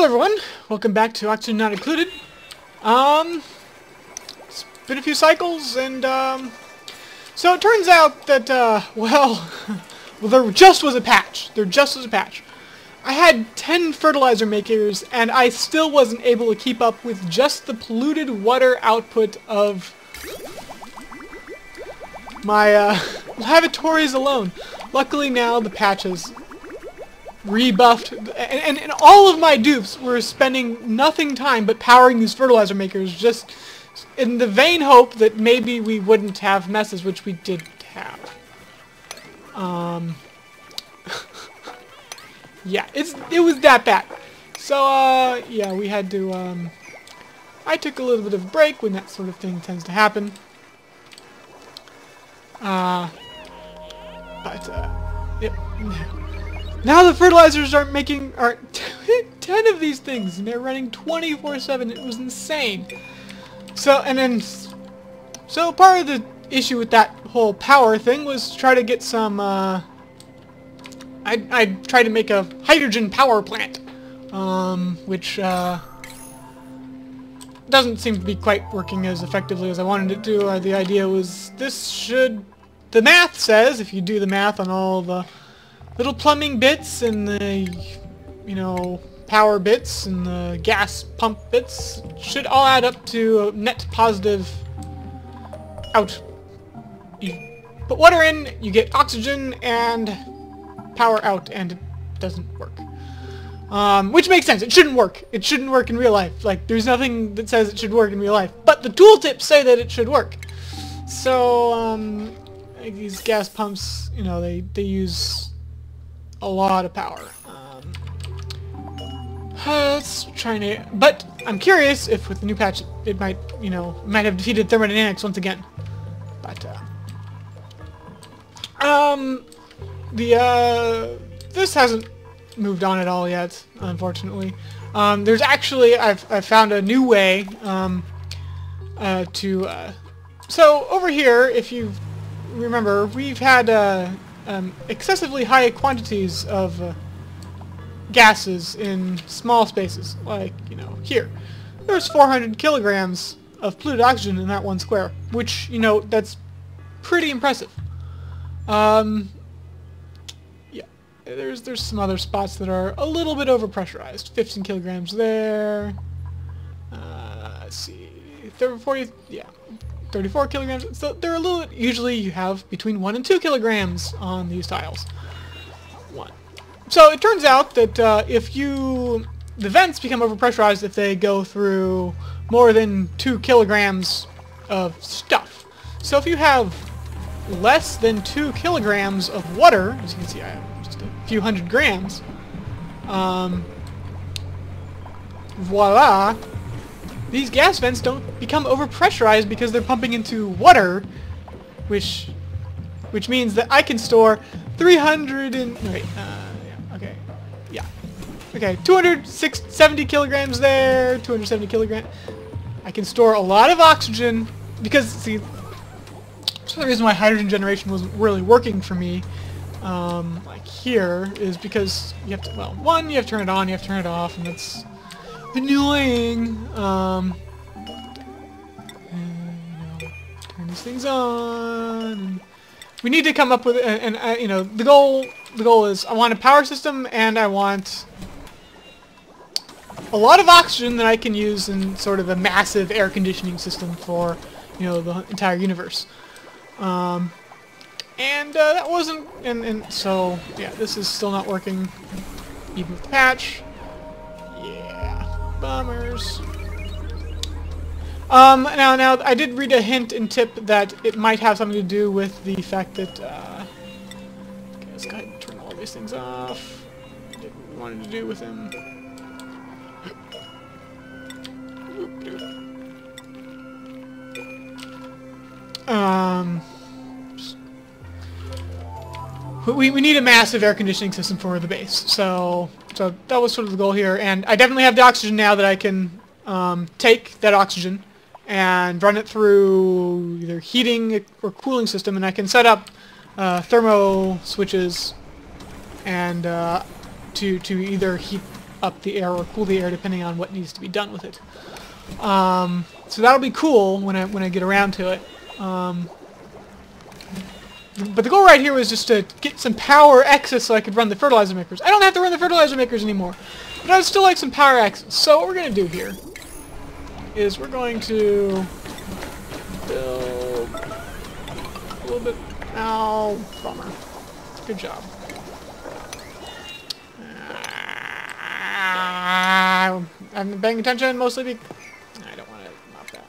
Hello everyone, welcome back to Oxygen Not Included. It's been a few cycles and so it turns out that well there just was a patch. I had 10 fertilizer makers and I still wasn't able to keep up with just the polluted water output of my lavatories alone. Luckily now the patch has rebuffed, and all of my dupes were spending nothing time but powering these fertilizer makers just in the vain hope that maybe we wouldn't have messes, which we did have. Yeah, it was that bad. So, yeah, we had to, I took a little bit of a break when that sort of thing tends to happen. Yep. Now the fertilizers are 10 of these things, and they're running 24/7. It was insane. So part of the issue with that whole power thing was to try to get some. I tried to make a hydrogen power plant, which doesn't seem to be quite working as effectively as I wanted it to. The idea was the math says if you do the math on all the little plumbing bits and the, power bits and the gas pump bits should all add up to a net positive out. You put water in, you get oxygen and power out, and it doesn't work. Which makes sense. It shouldn't work. It shouldn't work in real life. Like, there's nothing that says it should work in real life. But the tooltips say that it should work. So, these gas pumps, they use a lot of power. Let's try to... But I'm curious if with the new patch it might, might have defeated thermodynamics once again. But, this hasn't moved on at all yet, unfortunately. There's actually... I've found a new way, so over here, if you remember, we've had, excessively high quantities of gases in small spaces, like, here. There's 400 kilograms of polluted oxygen in that one square, which, that's pretty impressive. Yeah, there's some other spots that are a little bit overpressurized. 15 kilograms there. Let's see, 40, yeah. 34 kilograms. So they're a little... Usually you have between 1 and 2 kilograms on these tiles. 1. So it turns out that the vents become overpressurized if they go through more than 2 kilograms of stuff. So if you have less than 2 kilograms of water, as you can see I have just a few hundred grams, voila! These gas vents don't become overpressurized because they're pumping into water, which means that I can store 300 and... Wait, yeah, okay. Yeah. Okay, 270 kilograms there, 270 kilograms. I can store a lot of oxygen because, see, that's the reason why hydrogen generation wasn't really working for me, like here, is because you have to, well, one, you have to turn it on, you have to turn it off, and that's annoying. Turn these things on. And we need to come up with, the goal is I want a power system and I want a lot of oxygen that I can use in sort of a massive air conditioning system for, the entire universe. And that wasn't, and so yeah, this is still not working even with the patch. Bummers. Now, I did read a hint and tip that it might have something to do with the fact that, okay, let's go ahead and turn all these things off. Did what we wanted to do with them. We need a massive air conditioning system for the base, so that was sort of the goal here, and I definitely have the oxygen now that I can take that oxygen and run it through either heating or cooling system, and I can set up thermo switches and to either heat up the air or cool the air depending on what needs to be done with it. So that'll be cool when I get around to it. But the goal right here was just to get some power excess so I could run the fertilizer makers. I don't have to run the fertilizer makers anymore, but I would still like some power excess. So what we're going to do here is we're going to build a little bit. Oh, bummer. Good job. I'm paying attention mostly because I don't want to mop that.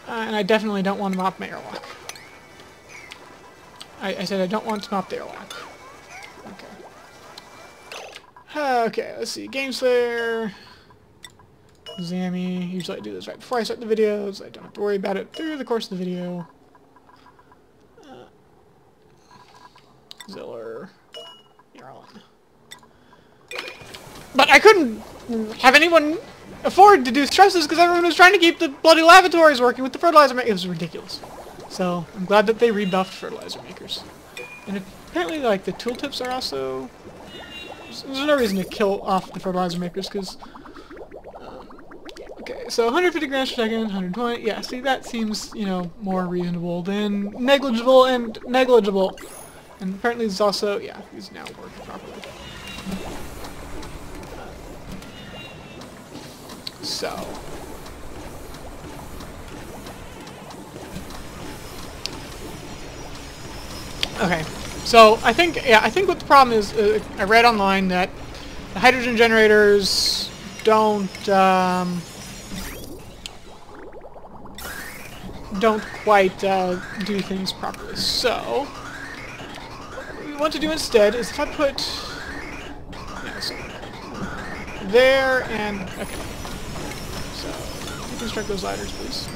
And I definitely don't want to mop my airlock. I said I don't want to mop the airlock. Okay. Okay, let's see. Game Slayer. Zammy. Usually I do this right before I start the videos. I don't have to worry about it through the course of the video. Ziller. Yarlin. But I couldn't have anyone afford to do stresses because everyone was trying to keep the bloody lavatories working with the fertilizer makers. It was ridiculous. So I'm glad that they rebuffed fertilizer makers. And apparently, like, the tooltips are also... There's no reason to kill off the fertilizer makers because... okay, so 150 grams per second, 120. Yeah, see, that seems, you know, more reasonable than negligible and negligible. And apparently there's also... yeah, these now work properly. So... okay, so I think what the problem is, I read online that the hydrogen generators don't quite do things properly. So what we want to do instead is if I put there and okay. So deconstruct those ladders, please.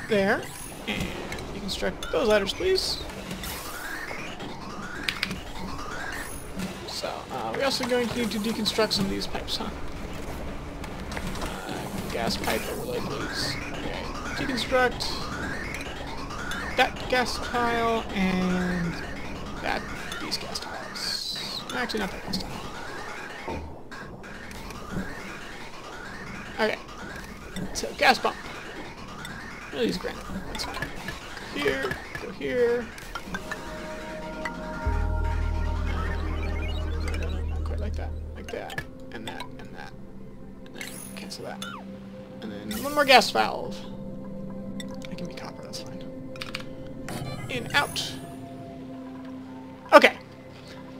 There, and deconstruct those ladders, please. So, we're also going to need to deconstruct some of these pipes, huh? Gas pipe overlay, please. Okay, deconstruct that gas tile and these gas tiles. Actually, not that gas tile. Okay, so gas pump. I'll use granite. That's fine. Go here, go here. Not quite like that. Like that, and that, and that. And then cancel that. And then one more gas valve. That can be copper, that's fine. In, out. Okay.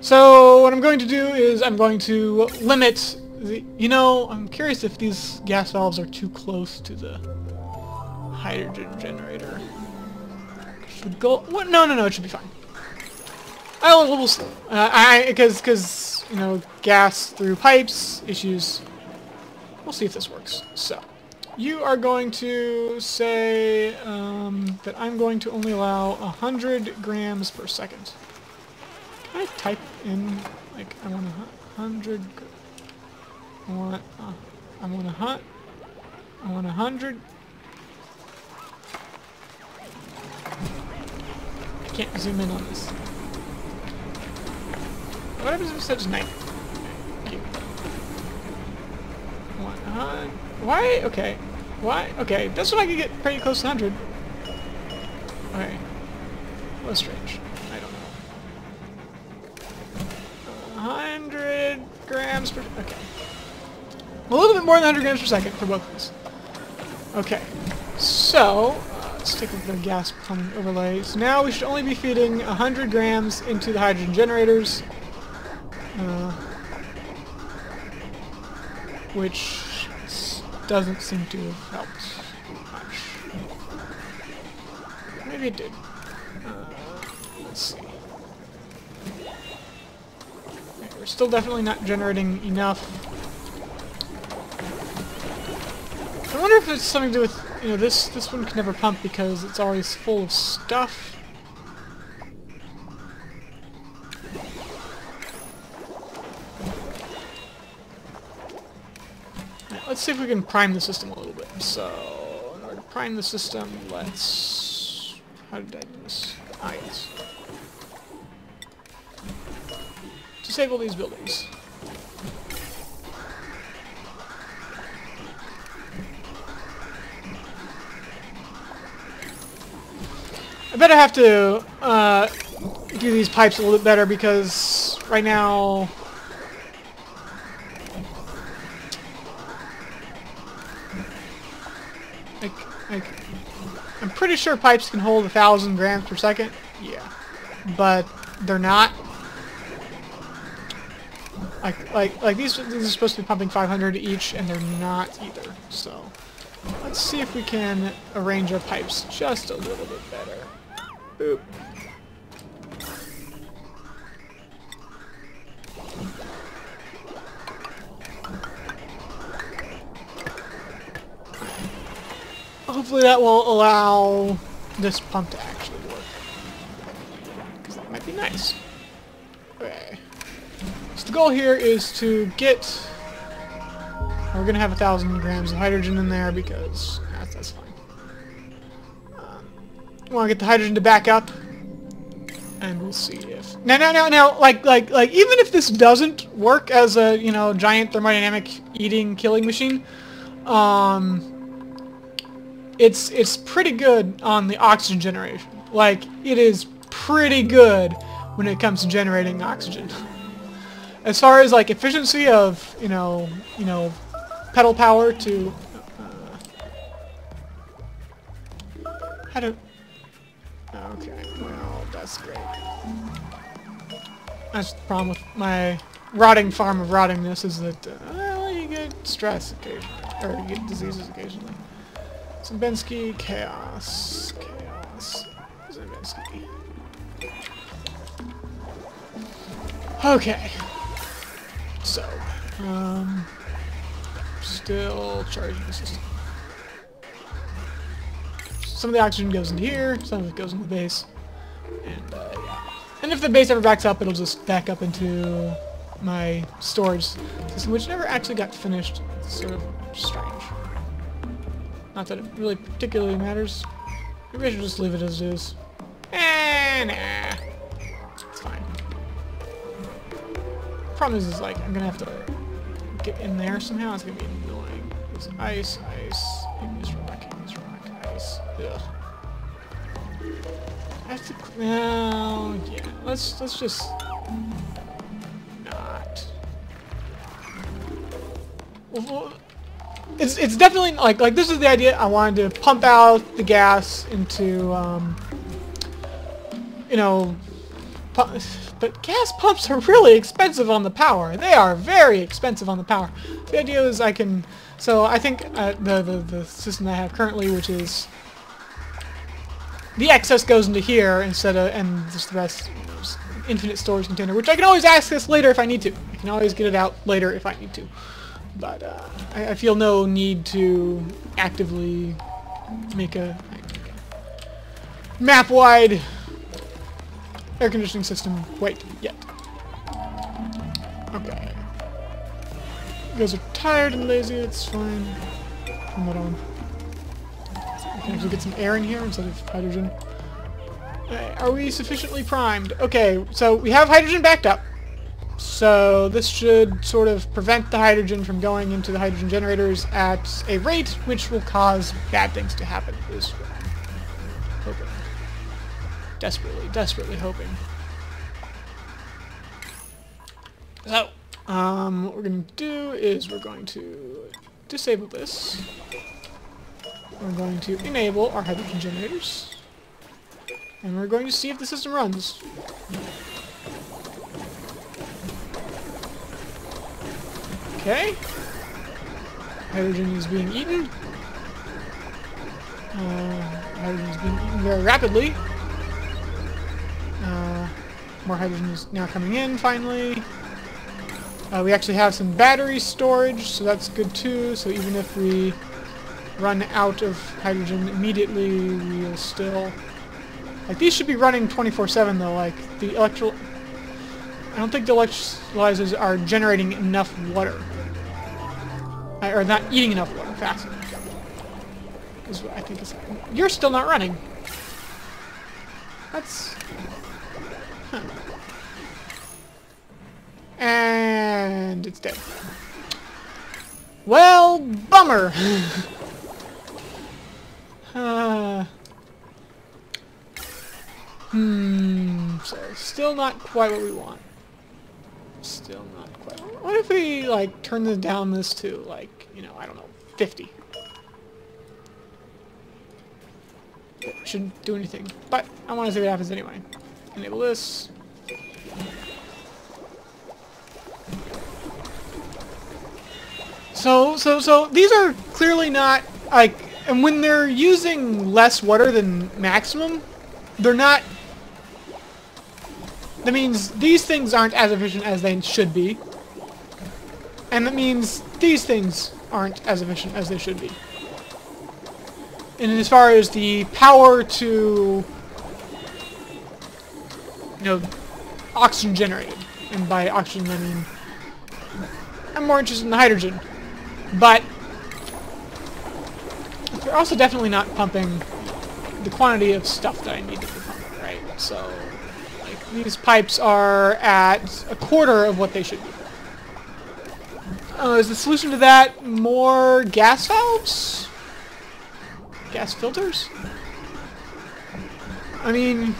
So what I'm going to do is I'm going to limit the... You know, I'm curious if these gas valves are too close to the hydrogen generator. The goal... What? No, it should be fine. A little slow. Because, you know, gas through pipes, issues. We'll see if this works. So, you are going to say that I'm going to only allow 100 grams per second. Can I type in, like, I want 100... I want 100... I can't zoom in on this. What happens if it says 90? Okay. Why? Okay. Why? Okay, this one I can get pretty close to 100. Okay. What's strange? I don't know. 100 grams per... okay. A little bit more than 100 grams per second for both of these. Okay. So... let's take a look at the gas plumbing overlay. So now we should only be feeding 100 grams into the hydrogen generators, which doesn't seem to have helped much. Maybe it did. Let's see. Okay, we're still definitely not generating enough. I wonder if it's something to do with, you know, this one can never pump because it's always full of stuff. Right, let's see if we can prime the system a little bit. So, in order to prime the system, let's... How did I do this? Ah, yes. Disable these buildings. I bet I have to do these pipes a little bit better because right now I'm pretty sure pipes can hold 1,000 grams per second. Yeah, but they're not. Like these are supposed to be pumping 500 each, and they're not either. So let's see if we can arrange our pipes just a little bit better. Boop. Hopefully that will allow this pump to actually work. Because that might be nice. Okay. So the goal here is to get... We're going to have 1,000 grams of hydrogen in there because that's fine. I want to get the hydrogen to back up. And we'll see if... Now, like, even if this doesn't work as a, you know, giant thermodynamic eating, killing machine, it's pretty good on the oxygen generation. Like, it is pretty good when it comes to generating oxygen. As far as, like, efficiency of, you know, pedal power to... how to... Okay, well, that's great. That's the problem with my rotting farm of rottingness is that, well, you get stress occasionally, or you get diseases occasionally. Zimbensky, chaos, Zimbensky. Okay. So, still charging the system. Some of the oxygen goes into here, some of it goes into the base, and yeah. And if the base ever backs up, it'll just back up into my storage system, which never actually got finished. It's sort of strange. Not that it really particularly matters. Maybe I should just leave it as it is. Nah. It's fine. Problem is like, I'm gonna have to get in there somehow. It's gonna be annoying. It's ice, igneous rock, ice. Ugh. I have to... No, yeah. Let's just... not. Well, it's definitely like this is the idea. I wanted to pump out the gas into you know, but gas pumps are really expensive on the power. They are very expensive on the power. The idea is I can, so I think the system I have currently, which is the excess goes into here instead of, and just the rest, you know, just infinite storage container, which I can always access later if I need to. I can always get it out later if I need to. But I feel no need to actively make a map-wide air conditioning system quite yet. Okay. You guys are tired and lazy, it's fine. Turn that on. I can actually get some air in here instead of hydrogen. Are we sufficiently primed? Okay, so we have hydrogen backed up. So this should sort of prevent the hydrogen from going into the hydrogen generators at a rate which will cause bad things to happen, is what I'm hoping. Desperately hoping. So, what we're going to do is we're going to disable this. We're going to enable our hydrogen generators. And we're going to see if the system runs. Okay. Hydrogen is being eaten. Hydrogen is being eaten very rapidly. More hydrogen is now coming in, finally. We actually have some battery storage, so that's good too. So even if we run out of hydrogen immediately, we'll still... Like, these should be running 24/7 though, like, the I don't think the electrolyzers are generating enough water. Or not eating enough water fast enough. is what I think is happening. You're still not running. That's... Huh. And it's dead. Well, bummer! So still not quite what we want. Still not quite. What if we, like, turn this down this to, like, you know, I don't know, 50? It shouldn't do anything, but I want to see what happens anyway. Enable this. So these are clearly not, like, and when they're using less water than maximum, they're not, that means these things aren't as efficient as they should be. And that means these things aren't as efficient as they should be. And as far as the power to, you know, oxygen generated, and by oxygen I mean, I'm more interested in the hydrogen. But they're also definitely not pumping the quantity of stuff that I need to be pumping, right? So, like, these pipes are at a quarter of what they should be. Is the solution to that more gas valves? Gas filters? I mean...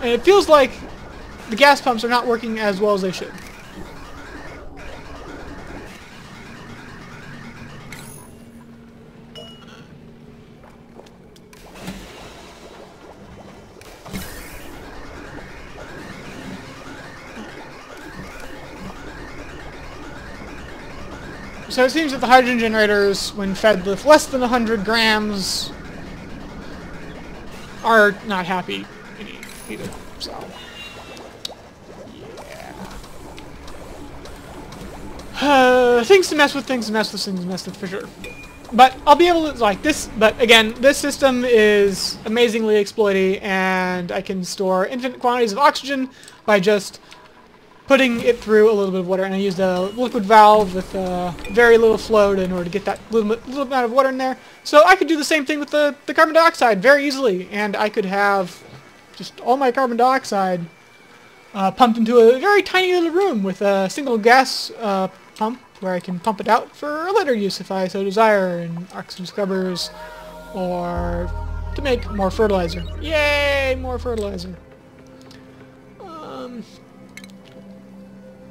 And it feels like the gas pumps are not working as well as they should. So it seems that the hydrogen generators, when fed with less than 100 grams, are not happy either. So, yeah. Things to mess with, things to mess with, things to mess with for sure. But I'll be able to, like, this, but again, this system is amazingly exploity, and I can store infinite quantities of oxygen by just putting it through a little bit of water, and I used a liquid valve with very little flow in order to get that little amount of water in there. So I could do the same thing with the carbon dioxide very easily, and I could have just all my carbon dioxide pumped into a very tiny little room with a single gas pump where I can pump it out for later use if I so desire, in oxygen scrubbers, or to make more fertilizer. Yay, more fertilizer.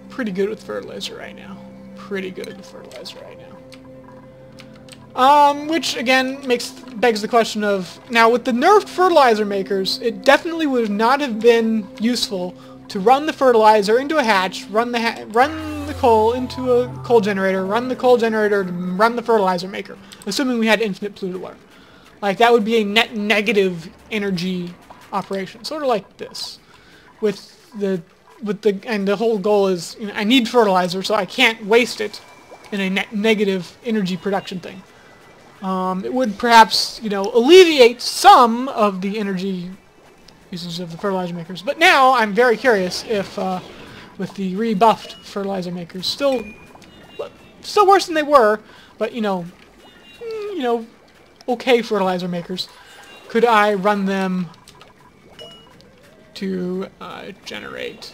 Pretty good with fertilizer right now. Pretty good with fertilizer right now. Which again begs the question of, now with the nerfed fertilizer makers, it definitely would not have been useful to run the fertilizer into a hatch, run the coal into a coal generator, run the coal generator to run the fertilizer maker, assuming we had infinite polluted water. Like, that would be a net negative energy operation, sort of like this, and the whole goal is, you know, I need fertilizer, so I can't waste it in a negative energy production thing. It would perhaps, you know, alleviate some of the energy usage of the fertilizer makers. But now I'm very curious if, with the rebuffed fertilizer makers, still worse than they were, but you know, okay fertilizer makers, could I run them to generate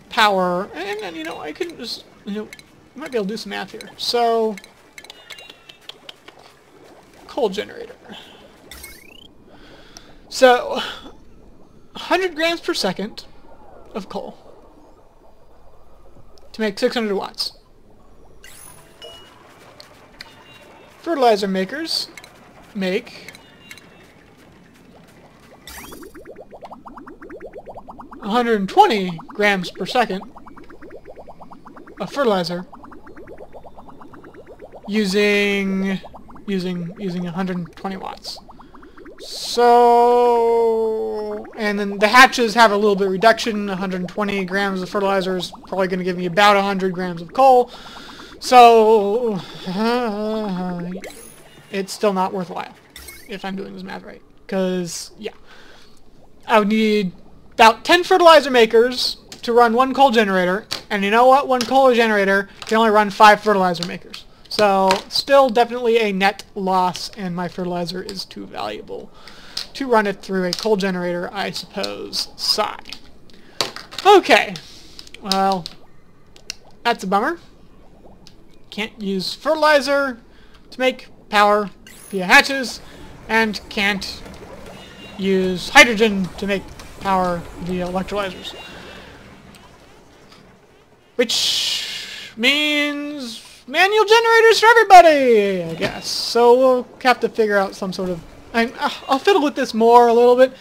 power? And you know, I could just, you know, I might be able to do some math here. So, coal generator. So, 100 grams per second of coal to make 600 watts. Fertilizer makers make 120 grams per second of fertilizer using 120 watts. So, and then the hatches have a little bit of reduction. 120 grams of fertilizer is probably going to give me about 100 grams of coal. So, it's still not worthwhile if I'm doing this math right. Because, yeah, I would need about 10 fertilizer makers to run one coal generator, and you know what? One coal generator can only run 5 fertilizer makers. So, still definitely a net loss, and my fertilizer is too valuable to run it through a coal generator, I suppose. Sigh. Okay. Well, that's a bummer. Can't use fertilizer to make power via hatches, and can't use hydrogen to make power via electrolyzers. Which means manual generators for everybody, I guess. So we'll have to figure out some sort of... I'll fiddle with this more a little bit,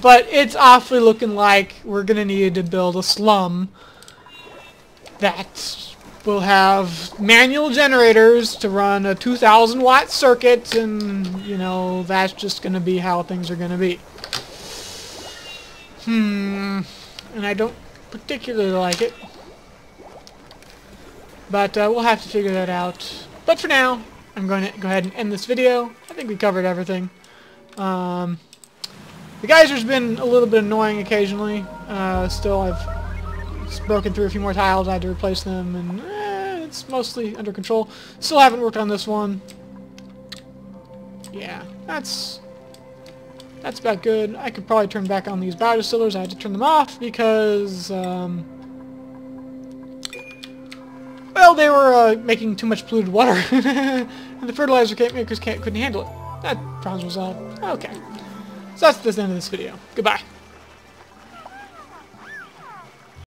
but it's awfully looking like we're going to need to build a slum that will have manual generators to run a 2,000 watt circuit, and, you know, that's just going to be how things are going to be. And I don't particularly like it. But we'll have to figure that out. But for now, I'm going to go ahead and end this video. I think we covered everything. The geyser's been a little bit annoying occasionally. Still, I've broken through a few more tiles. I had to replace them, and it's mostly under control. Still haven't worked on this one. Yeah, that's about good. I could probably turn back on these biodistillers. I had to turn them off because, well, they were making too much polluted water, and the fertilizer makers couldn't handle it. That problem was solved. Okay. So that's the end of this video. Goodbye.